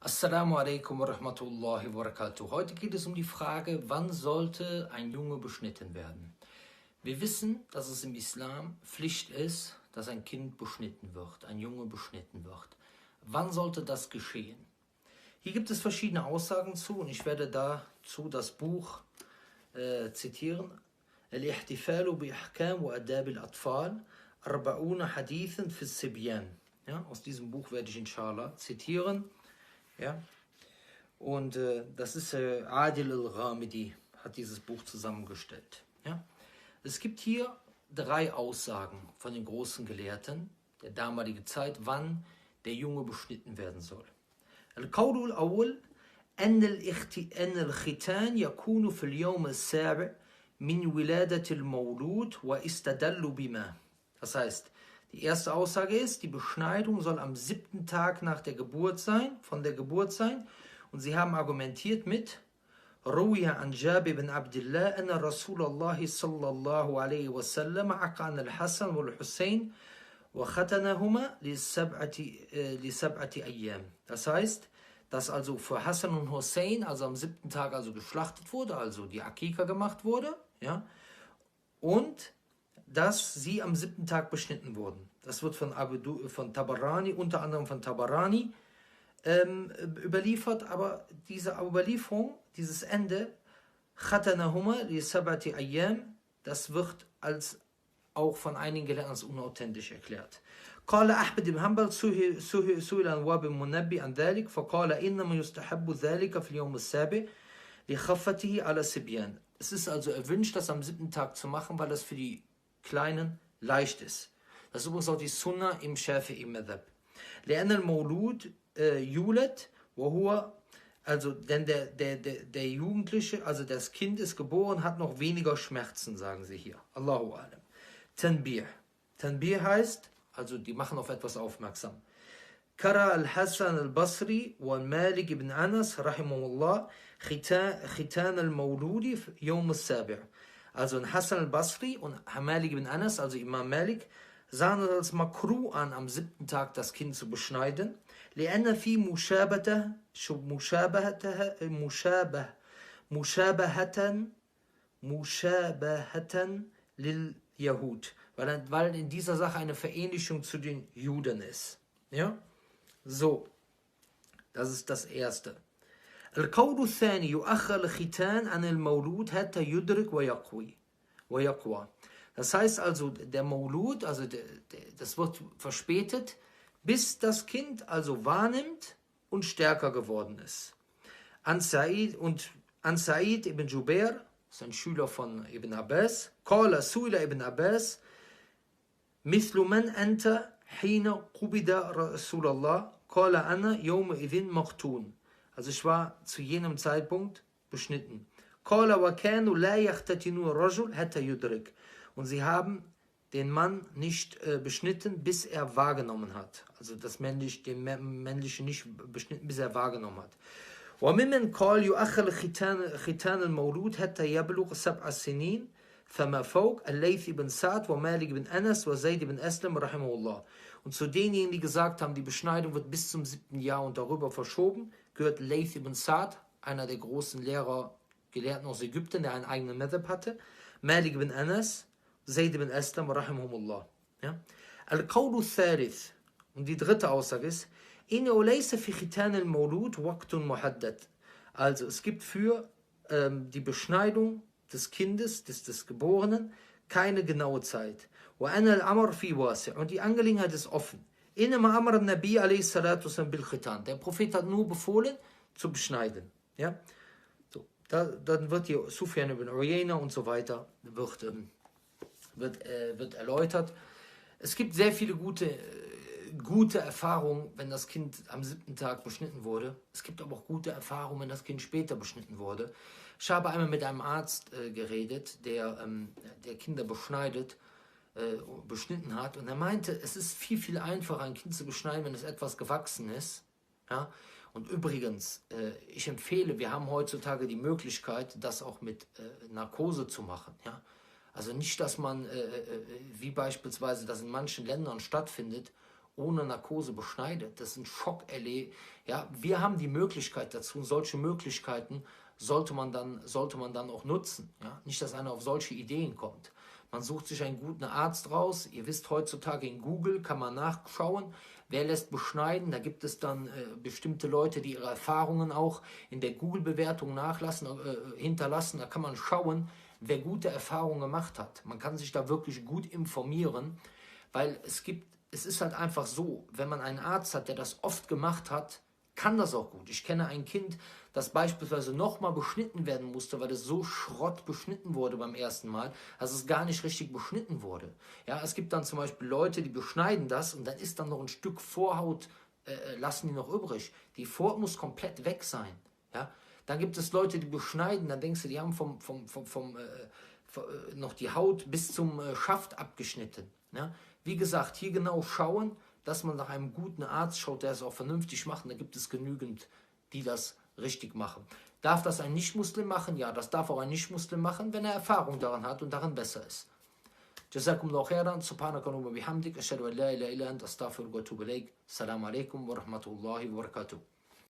Assalamu alaikum wa rahmatullahi wa barakatuh. Heute geht es um die Frage, wann sollte ein Junge beschnitten werden? Wir wissen, dass es im Islam Pflicht ist, dass ein Kind beschnitten wird, ein Junge beschnitten wird. Wann sollte das geschehen? Hier gibt es verschiedene Aussagen zu und ich werde dazu das Buch zitieren. Al-Ihtifalu bi Ahkam wa Adab al-Atfal, 40 Hadithen fi Sibyan. Ja, aus diesem Buch werde ich inshallah zitieren. Ja? Und das ist Adil al-Ghamidi, hat dieses Buch zusammengestellt. Ja? Es gibt hier 3 Aussagen von den großen Gelehrten der damaligen Zeit, wann der Junge beschnitten werden soll. Al-Qawlu al-Awwal أن الختان يكون في اليوم السابع من ولادة المولود واستدلوا بما. Das heißt, die erste Aussage ist, die Beschneidung soll am 7. Tag nach der Geburt sein, von der Geburt sein. Und sie haben argumentiert mit روي عن جابر بن عبد الله أن رسول الله صلى الله عليه وسلم عقى عن الحسن والحسين وختنهما لسبعة أيام. Das heißt, dass also für Hassan und Hussein, also am 7. Tag also geschlachtet wurde, also die Akika gemacht wurde, ja, und dass sie am 7. Tag beschnitten wurden. Das wird von Tabarani, unter anderem von Tabarani, überliefert, aber diese Überlieferung, dieses Ende, Khatanahuma li sab'ati ayyam, das wird als auch von einigen Gelehrten als unauthentisch erklärt. قال أحمد بن حنبل سئل عن وهب المنبه عن ذلك فقال إنما يستحب ذلك في اليوم السابع لخفته على الصبيان. Es ist also erwünscht, das am 7. Tag zu machen, weil das für die Kleinen leicht ist. Das ist übrigens auch die Sunna im Shafi'i-Madhab. لأن المولود يولد وهو, also denn der Jugendliche, also das Kind ist geboren, hat noch weniger Schmerzen, sagen sie hier. Allahu alam. Tanbih. Tanbih heißt, also die machen auf etwas aufmerksam. Kara al-Hasan al-Basri wa Malik ibn Anas rahimahullah khitan al-Mawludi yawm al-Sabi'. Also Hassan al-Basri und Malik ibn Anas, also Imam Malik, sahen es als Makruh an, am 7. Tag das Kind zu beschneiden. لأن في مشابهة لليهود, weil in dieser Sache eine Verähnlichung zu den Juden ist. Ja? So, das ist das Erste. القول الثاني يؤخر الختان عن المولود حتى يدرك ويقوى. Das heißt also, der Maulud, also das wird verspätet, bis das Kind also wahrnimmt und stärker geworden ist. An Sa'id ibn Jubair, ist ein Schüler von Ibn Abbas, قال سئل ابن عباس مثل من أنت حين قبض رسول الله قال أنا يومئذ مختون. Also ich war zu jenem Zeitpunkt beschnitten. قال وكانوا لا يختتنوا الرجل حتى يدرك. Und sie haben den Mann nicht beschnitten, bis er wahrgenommen hat. Also den Männlichen nicht beschnitten, bis er wahrgenommen hat. وممن قال يؤخر ختان المولود حتى يبلغ 7 سنين فما فوق الليث بن سعد ومالك بن أنس وزيد بن أسلم رحمه الله. Und zu denjenigen, die gesagt haben, die Beschneidung wird bis zum 7. Jahr und darüber verschoben, gehört Layth ibn Sa'd, einer der großen Gelehrten aus Ägypten, der einen eigenen Madhab hatte, Malik ibn Anas, Zayd ibn Aslam, rahimahumullah. Ja? Al-Qawlu Thalith, und die dritte Aussage ist, إنه ليس في ختان المولود وقت محدد. Also es gibt für die Beschneidung des Kindes, des Geborenen, keine genaue Zeit. وأن الأمر في واسع, und die Angelegenheit ist offen. إنما أمر النبي عليه الصلاة والسلام بالختان. Der Prophet hat nur befohlen, zu beschneiden. Ja? So, dann wird hier Sufyan ibn Uyayna und so weiter wird erläutert. Es gibt sehr viele gute Erfahrungen, wenn das Kind am 7. Tag beschnitten wurde. Es gibt aber auch gute Erfahrungen, wenn das Kind später beschnitten wurde. Ich habe einmal mit einem Arzt geredet, der Kinder beschnitten hat, und er meinte, es ist viel, viel einfacher, ein Kind zu beschneiden, wenn es etwas gewachsen ist. Ja? Und übrigens, ich empfehle, wir haben heutzutage die Möglichkeit, das auch mit Narkose zu machen. Ja? Also nicht, dass man, wie beispielsweise das in manchen Ländern stattfindet, ohne Narkose beschneidet. Das ist ein Schockerlebnis. Ja, wir haben die Möglichkeit dazu und solche Möglichkeiten sollte man dann auch nutzen. Ja? Nicht, dass einer auf solche Ideen kommt. Man sucht sich einen guten Arzt raus. Ihr wisst, heutzutage in Google kann man nachschauen, wer lässt beschneiden. Da gibt es dann bestimmte Leute, die ihre Erfahrungen auch in der Google-Bewertung hinterlassen. Da kann man schauen, wer gute Erfahrungen gemacht hat. Man kann sich da wirklich gut informieren, weil es ist halt einfach so, wenn man einen Arzt hat, der das oft gemacht hat, kann das auch gut. Ich kenne ein Kind, das beispielsweise nochmal beschnitten werden musste, weil es so Schrott beschnitten wurde beim ersten Mal, dass es gar nicht richtig beschnitten wurde. Ja, es gibt dann zum Beispiel Leute, die beschneiden das und dann ist dann noch ein Stück Vorhaut, lassen die noch übrig. Die Vorhaut muss komplett weg sein. Ja, dann gibt es Leute, die beschneiden, dann denkst du, die haben noch die Haut bis zum Schaft abgeschnitten. Ja? Wie gesagt, hier genau schauen, dass man nach einem guten Arzt schaut, der es auch vernünftig macht. Und da gibt es genügend, die das richtig machen. Darf das ein Nicht-Muslim machen? Ja, das darf auch ein Nicht-Muslim machen, wenn er Erfahrung daran hat und daran besser ist. Jazakumullahu khairan, subhanaka wa bihamdik, ashhadu an la ilaha illa anta, astaghfiruka wa atubu ilaik. Assalamu alaikum wa rahmatullahi wa barakatuh.